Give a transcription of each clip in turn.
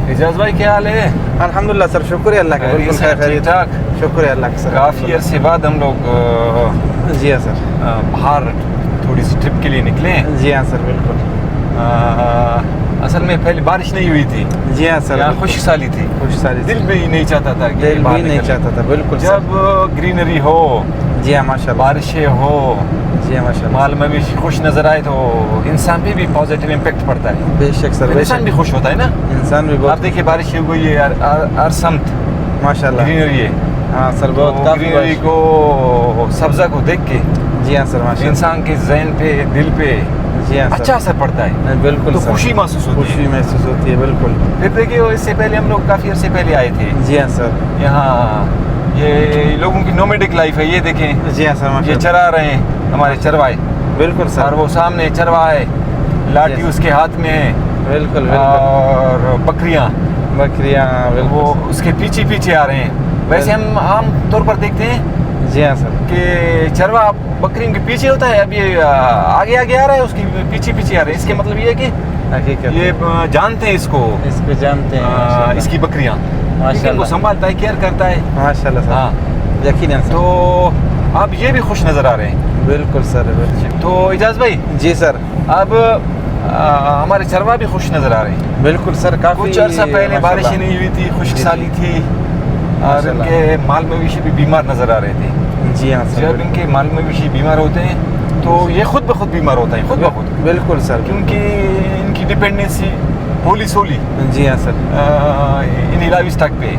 اعجاز بھائی کیا حال ہے؟ الحمدللہ سر، شکر ہے اللہ کا، بالکل ٹھیک ٹھاک، شکر ہے اللہ کا سر. کافی عرصے بعد ہم لوگ جی ہاں سر، باہر تھوڑی سی ٹرپ کے لیے نکلے ہیں. جی ہاں سر بالکل. اصل میں پہلے بارش نہیں ہوئی تھی. جی ہاں سر، خشک سالی تھی. خوش سالی دل بھی نہیں چاہتا تھا کہ دل بھی نہیں چاہتا تھا، بالکل جب گرینری ہو. جی ہاں ماشاء اللہ، بارشیں ہو. جی ہاں ماشاء اللہ، مال مویشی خوش نظر آئے تو انسان پہ بھی پازیٹیو امپیکٹ پڑتا ہے. بے شک سر، انسان بھی خوش ہوتا ہے نا. انسان بھی بہت. آپ دیکھیے بارش ہو گئی ہے ہر سمت ماشاء اللہ گرینری ہے. ہاں سر، بہت کافی گرینری کو سبزہ کو دیکھ کے جی ہاں سر ماشاء اللہ، انسان کے ذہن پہ دل پہ جی ہاں اچھا اثر پڑتا ہے. بالکل تو سر، خوشی محسوس ہوتی ہے. خوشی محسوس ہوتی ہے بالکل. پھر دیکھیے اس سے پہلے ہم لوگ کافی عرصے پہلے آئے تھے جی ہاں سر، یہاں. یہ لوگوں کی نومیڈک لائف ہے. یہ دیکھیں جی ہاں سر ماشاء یہ اللہ، چرا رہے ہیں ہمارے چروائے. بالکل سر، اور وہ سامنے چروا ہے، لاٹھی اس کے ہاتھ میں ہے. بالکل اور بکریاں وہ بالکل اس کے پیچھے پیچھے آ رہے ہیں. ویسے ہم عام طور پر دیکھتے ہیں جی ہاں سر، کہ چروا بکریوں کے پیچھے ہوتا ہے. اب یہ آگے آگے آ رہا ہے، اس کی پیچھے پیچھے آ رہے ہیں. اس کے مطلب یہ ہے کہ حقیقت یہ جانتے ہیں اس کو جانتے ہیں اس کی بکریاں. ماشاء ان کو اللہ، سنبھالتا ہے، کیئر کرتا ہے. ماشاء اللہ ہاں سر، یقیناً سر. تو اب یہ بھی خوش نظر آ رہے ہیں. بالکل سر، بالکل. تو اعجاز بھائی جی سر، اب ہمارے چروا بھی خوش نظر آ رہے ہیں. بالکل سر. کافی کچھ عرصہ پہلے بارشیں نہیں ہوئی تھی، خشک سالی تھی، اور ان کے مال مویشی بھی بیمار نظر آ رہے تھے. جی ہاں سر، جب ان کے مال مویشی بیمار ہوتے ہیں تو یہ خود بخود بیمار ہوتا ہے، خود بخود. بالکل سر، کیونکہ ان کی ڈپینڈنسی ہولی سولی جی ہاں سر، ان علاوی اسٹاک پہ.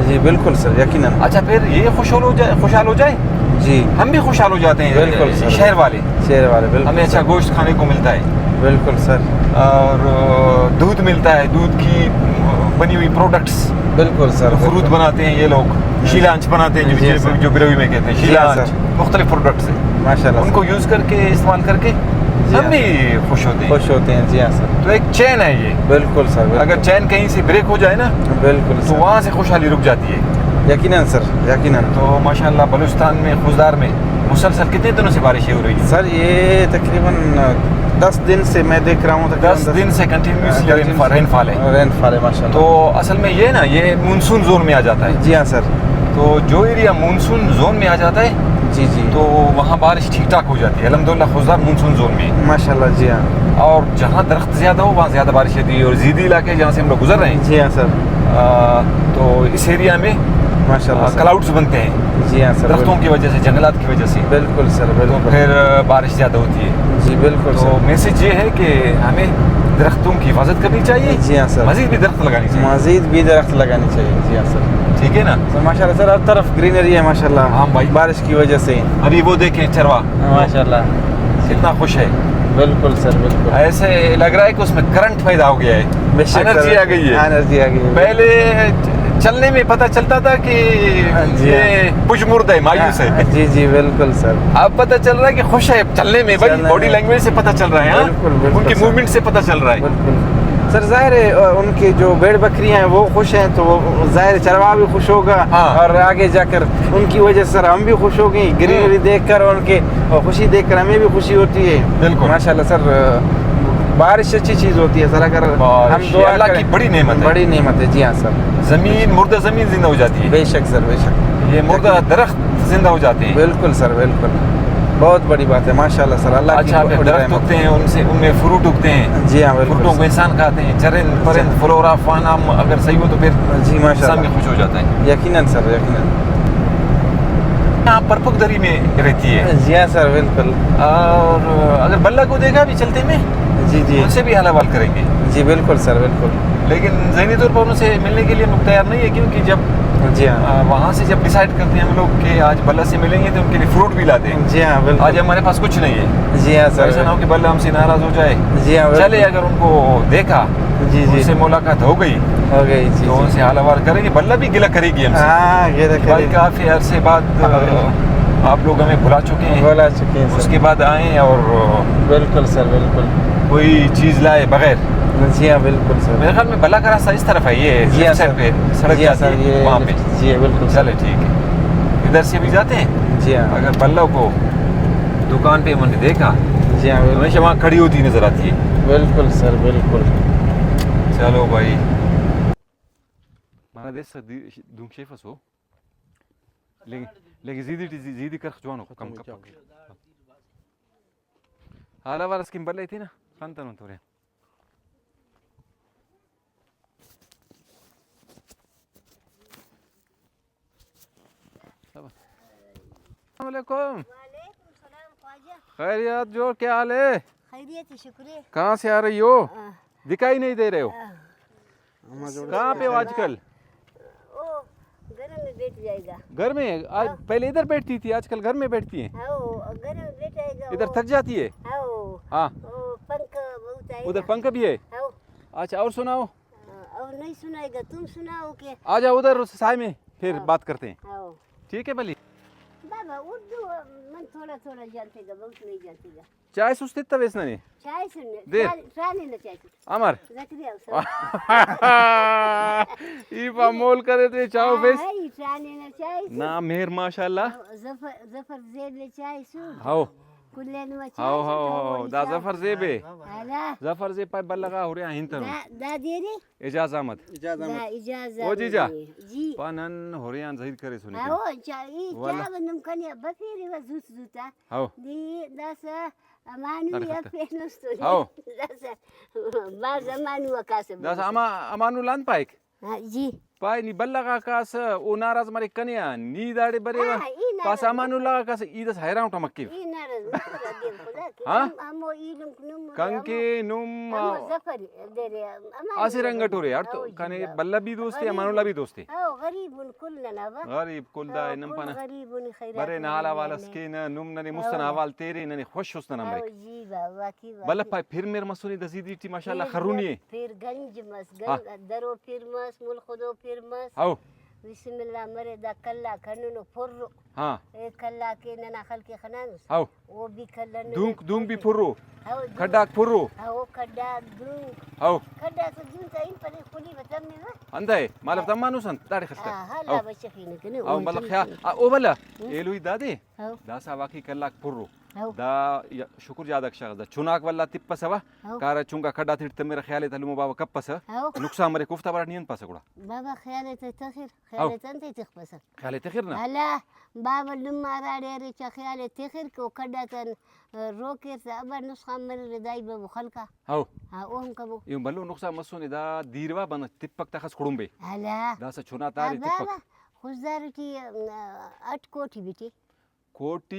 جی بالکل سر، یقیناً. اچھا پھر یہ خوشحال ہو جائے، جی ہم بھی خوشحال ہو جاتے ہیں. بالکل سر، شہر والے بالکل ہمیں اچھا گوشت کھانے کو ملتا ہے، بالکل سر، اور دودھ ملتا ہے، دودھ کی بنی ہوئی پروڈکٹس. بالکل سر. خروط بناتے ہیں یہ لوگ، شیلانچ بناتے ہیں جو بروی میں کہتے ہیں شیلانچ. مختلف پروڈکٹس ہیں، ماشاء اللہ ان کو یوز کر کے استعمال کر کے ہم بھی خوش ہوتے ہیں. جی ہاں سر. تو ایک چین ہے یہ. بالکل سر، اگر چین کہیں سے بریک ہو جائے نا بالکل تو وہاں سے خوشحالی رک جاتی ہے. یقیناً سر، یقیناً. تو ماشاءاللہ بلوچستان میں خوزدار میں مسلسل کتنے دنوں سے بارشیں ہو رہی ہیں؟ سر یہ تقریباً 10 دن سے میں دیکھ رہا ہوں. 10 دن سے کنٹینیوسلی رین فال ہے. ماشاء اللہ. تو اصل میں یہ نا یہ مونسون زون میں آ جاتا ہے. جی ہاں سر. تو جو ایریا مونسون زون میں آ جاتا ہے جی جی تو وہاں بارش ٹھیک ٹھاک ہو جاتی ہے. الحمدللہ خوزدار مونسون زون میں ماشاء اللہ. جی ہاں. اور جہاں درخت زیادہ ہو وہاں زیادہ بارش ہوتی ہے. اور زیدی علاقے جہاں سے ہم لوگ گزر رہے ہیں جی ہاں سر. تو اس ایریا میں ماشاء اللہ کلاؤڈز بنتے ہیں. جی ہاں سر. درختوں کی وجہ سے، جنگلات کی وجہ سے. بالکل سر، تو بالکل. پھر بارش زیادہ ہوتی ہے. جی بالکل تو سر. میسج یہ ہے کہ ہمیں درختوں کی حفاظت کرنی چاہیے. جی ہاں سر. مزید بھی درخت لگانی چاہیے. مزید بھی درخت لگانی چاہیے. جی ہاں سر. ٹھیک ہے نا. ماشاء اللہ سر، ہر طرف گرینری ہے ماشاء اللہ. ہاں بھائی، بارش کی وجہ سے. ابھی وہ دیکھیں چروا ماشاء اللہ کتنا خوش ہے. بالکل سر، بالکل. ایسے لگ رہا ہے کہ اس میں کرنٹ پیدا ہو گیا ہے، انرجی آ گئی ہے. انرجی آ گئی ہے. پہلے چلنے میں پتہ چلتا تھا کہ یہ پشمرد ہے، مایوس ہے. جی جی بالکل سر. اب پتہ چل رہا ہے کہ خوش ہے چلنے میں. بھائی باڈی لینگویج سے پتہ چل رہا ہے. ان کی موومنٹ سے پتہ چل رہا ہے. بالکل سر. ظاہر ہے ان کی جو بھیڑ بکریاں ہیں وہ خوش ہیں تو وہ ظاہر چروا بھی خوش ہوگا. اور آگے جا کر ان کی وجہ سے سر ہم بھی خوش ہو گئے. گرینری دیکھ کر ان کے خوشی دیکھ کر ہمیں بھی خوشی ہوتی ہے. بالکل ماشاء اللہ سر. بارش اچھی چیز ہوتی ہے سر. اگر ہم دعا اللہ کی بڑی نعمت ہے. بڑی نعمت ہے. جی ہاں سر. زمین مردہ زمین زندہ ہو جاتی ہے. بے شک سر، بے شک. یہ مردہ درخت زندہ ہو جاتے ہیں. بالکل سر، بالکل. بہت بڑی بات ہے ماشاء اللہ سر. اللہ کی اچھا درخت اگتے ہیں، ان میں فروٹ اگتے ہیں. جی ہاں بالکل. فروٹوں کو انسان کھاتے ہیں. چرند پرند فلورا فانا اگر صحیح ہو تو پھر جی ماشاء انسان اللہ بھی خوش ہو جاتا ہے. یقیناً سر، یقیناً. یہاں پرپک دری میں رہتی ہے. جی ہاں سر بالکل. اور اگر بلہ کو دیکھا بھی چلتے میں جی جی ان سے بھی حال حوال کریں گے. جی بالکل سر، بالکل. لیکن ذہنی طور پر ان سے ملنے کے لیے ہم لوگ تیار نہیں ہے، کیونکہ جب جی ہاں وہاں سے جب ڈیسائیڈ کرتے ہیں ہم لوگ کہ آج بلہ سے ملیں گے تو ان کے لیے فروٹ بھی لاتے ہیں. جی ہاں بالکل. آج ہمارے پاس کچھ نہیں ہے. جی ہاں سر. ایسا نہ ہو کہ بلہ ہم سے ناراض ہو جائے. جی ہاں چلے اگر ان کو دیکھا، جی ان جی سے ملاقات ہو گئی ہو گئی. جی تو ان سے حال حوال کریں گے. بلہ بھی گلہ کرے گی ہم سے. ہاں یہ بھائی کافی عرصے بعد آپ لوگ ہمیں بھلا چکے ہیں. بولا چکے ہیں اس کے بعد آئیں اور بالکل سر، بالکل. کوئی چیز لائے بغیر. جی ہاں بالکل سر. میرے خیال میں بلہ کا راستہ اس طرف ہے. یہ جی ہاں سر پہ سڑک جاتی ہے وہاں پہ. جی بالکل. چلے ٹھیک ہے، ادھر سے بھی جاتے ہیں. جی ہاں. اگر بلہ کو دکان پہ میں نے دیکھا جی ہاں ہمیشہ وہاں کھڑی ہوتی نظر آتی ہے. بالکل سر، بالکل. چلو بھائی. انا دس دون شايفه سو لكن زيدي كرخ جوانو كم كم هلا ورس كم بليتينا خانتن انتورين السلام علیکم. وعلیکم السلام خواجہ. خیریت جو کیا حال ہے؟ خیریت شکر ہے. کہاں سے آ رہی ہو؟ دکھائی نہیں دے رہے ہو. کہاں پہ ہو آج کل؟ او گھر میں بیٹھ جائے گا. گھر میں آج پہلے ادھر بیٹھتی تھی آج کل گھر میں بیٹھتی ہیں. گھر میں بیٹھ جائے گا. ادھر تھک جاتی ہے. ہاں پنکھ بہت آئے. ادھر پنکھ بھی ہے. اچھا اور سناؤ. اور نہیں سنائے گا تم سناؤ کہ. آ جاؤ ادھر سائے میں پھر بات کرتے ہیں. ٹھیک ہے بلی. بابا اردو من تھوڑا تھوڑا جانتے گا بہت نہیں جانتے گا. چائے سوستی تبیس ننی. چائے سننے. دیر. چائے نہ چائے. امر. زکریا. ای پا مول کرے تے چاو بیس. ہائی چائے نہ چائے. نا مہر ماشاءاللہ. ظفر زیب چائے سو. ہاو. کلن و چائے. ہاو دا ظفر زیبے. الا. ظفر زیب پای بلغا ہو رہا ہنتر. دا دیری. اجازت احمد. اجازت. او جیجا. جی. پانن ہو رہا ظاہر کرے سنے. ہاو چائے چائے نم کنیا بفیری و زوت زوتا. ہاو. دی داس امانو یا فینستو. ہاو. داس باز امانو کاسب. داس امانو لان پایک. جی. پای نی بلغا کاس او ناراض مری کنیا نی داڑے برے پاس امانو لگا کاس ایدس حیران ٹمکی. ای ناراض دیم خدا کہ ہم ایلم کنم کنکے نم ظفر دے آسی رنگٹورے یار تو کنے بلہ بھی دوستی امانو لا بھی دوستی. غریب کلنا با. غریب کل دا نم پنا غریب خیرات. برے نالا والا سکین نم ننی مستن حوال تیرے ننی خوش حسن امرک. جی با واقعی. بلہ پای پھر میر مسونی دزیدی ٹی ماشاءاللہ خرونی ہے. پھر گنج مس گنج درو پھر مس مل خدو پھر مس. ہاو. بسم اللہ مرے دا کلا کھننو پھرو. ہاں. اے کلا کے ننا خلق خنانس. ہاو. وہ بھی کھلن. دونک بھی پھرو. کھڈا پھرو. ہاو کھڈا دونک. ہاو. کھڈا تو دونک ان پر کھلی بتم میں. اندے مالف تمانو سن تاڑی خسکا. ہاں لا بچخین کنے. او مطلب خیا او بلا ایلوی دادے دا سا واقعی کلاک پھرو. دا شکر جادک شغل دا چوناک والا تپ پسوا کارا چونگا کھڈا تھیٹ میرا خیال ہے تلمو بابا کب پسا نقصان مرے کوفتا بڑا نین پسا گڑا. بابا خیال ہے تخیر خیال ہے تنتے تخ پسا. خیال ہے تخیر نا. اللہ بابا لما راڑے رے چا خیال ہے تخیر کو کھڈا تن روکے تا ابا نسخان مرے ردائی بابو خلقا. ہاو. ہاں اوہم کبو. یوں بلو نقصان مسونی دا دیروا بنا تپک تخس کھڑوں بے. اللہ. دا سا چونا تاری بابا تپک. خوشدار کی اٹھ کوٹھی بیٹی. کوٹی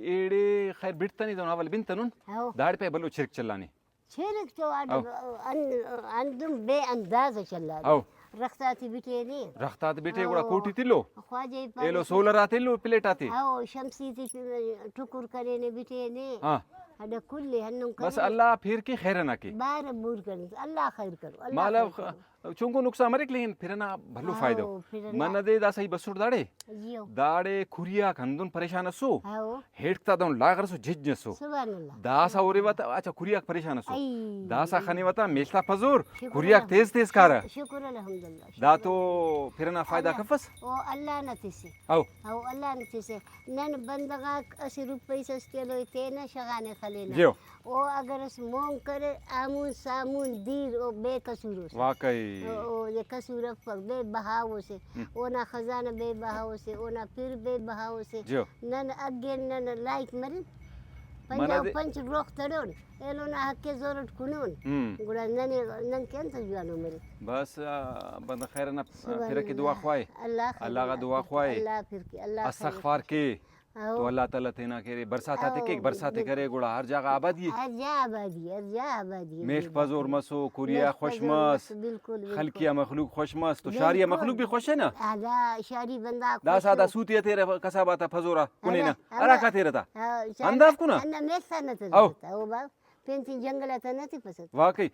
ایڑے خیر بیٹتا نہیں دون اول بنتنون داڑ پہ بلو چھرک چلانے. چھرک تو اندم بے انداز چلا. رختاتی بیٹے نہیں. رختات بیٹے گوڑا کوٹی تلو. خواجہ ایلو سولر آتے لو پلیٹ آتے. ہاو شمسی تی ٹکر کرے نے بیٹے نے. ہاں. اڈا کلے ہنم کرے. بس اللہ پھر کے خیر نہ کے. بار بور کرے اللہ خیر کرو. مالا چونکو نقصان مرک لیکن پھر نا بھلو فائدہ من دے دا صحیح بسور داڑے داڑے کھوریا کھندون پریشان سو ہیٹتا دون لاغر سو جج سو سبحان اللہ. دا سا اوری وتا اچھا کھوریا پریشان سو دا سا خنی وتا میشتا فزور کھوریا تیز تیز کارا. شکر الحمدللہ. دا تو پھر نا فائدہ کفس. او اللہ نہ تیسے. او اللہ نہ تیسے نن بندگا 80 روپے سستے لو تے نہ شغانے خلینا. جیو. او اگر اس مون کرے آمون سامون دیر او بے قصور سے. واقعی. او یہ قصور بے بہاو سے. اونا خزانہ بے بہاو سے. اونا پھر بے بہاو سے. نن اگے نن لائک مرن. پنچ روخ تڑون ایلو نا حق کے ضرورت کنون. گڑا نن کین تا جوانو مرے. بس بند خیر نا پھر کی دعا خوائے. اللہ کا دعا خوائے. اللہ پھر کی اللہ استغفار کے تو اللہ تعالیٰ تینا کرے برسات آتے کہ برسات کرے گوڑا ہر جگہ آبادی ہر جا آبادی میش پزور مسو کوریا خوش مس خلقیہ مخلوق خوش مس تو شاریہ مخلوق بھی خوش ہے نا. شاری بندہ دا سادا سوتیا تیرے کساباتا پزورا کنے نا ارا کا تیرے تا انداز کو نا. میسا نہ تھا او با پینتی جنگل تا نہ پسند. واقعی